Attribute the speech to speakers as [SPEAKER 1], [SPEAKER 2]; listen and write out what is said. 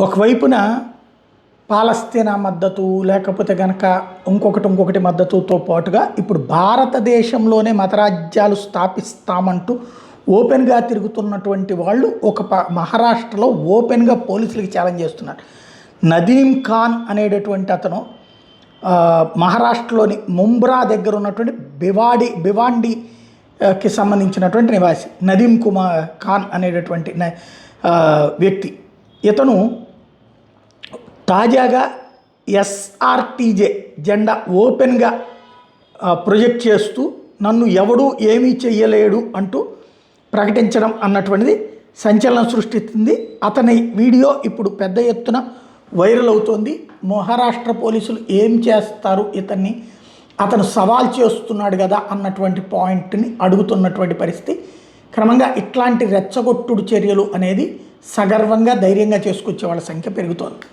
[SPEAKER 1] ఒకవైపున పాలస్తీనా మద్దతు లేకపోతే గనక ఇంకొకటి మద్దతుతో పాటుగా ఇప్పుడు భారతదేశంలోనే మతరాజ్యాలు స్థాపిస్తామంటూ ఓపెన్గా తిరుగుతున్నటువంటి వాళ్ళు మహారాష్ట్రలో ఓపెన్గా పోలీసులకి ఛాలెంజ్ చేస్తున్నారు. నదీం ఖాన్ అనేటటువంటి అతను మహారాష్ట్రలోని ముంబ్రా దగ్గర ఉన్నటువంటి భివాండికి సంబంధించినటువంటి నివాసి నదీం ఖాన్ అనేటటువంటి వ్యక్తి. ఇతను తాజాగా ఎస్ఆర్టీజే జెండా ఓపెన్గా ప్రొజెక్ట్ చేస్తూ నన్ను ఎవడూ ఏమీ చెయ్యలేడు అంటూ ప్రకటించడం అన్నటువంటిది సంచలనం సృష్టిస్తుంది. అతని వీడియో ఇప్పుడు పెద్ద ఎత్తున వైరల్ అవుతోంది. మహారాష్ట్ర పోలీసులు ఏం చేస్తారు ఇతన్ని, అతను సవాల్ చేస్తున్నాడు కదా అన్నటువంటి పాయింట్ని అడుగుతున్నటువంటి పరిస్థితి. క్రమంగా ఇట్లాంటి రెచ్చగొట్టుడు చర్యలు అనేది సగర్వంగా ధైర్యంగా చేసుకొచ్చే వాళ్ళ సంఖ్య పెరుగుతోంది.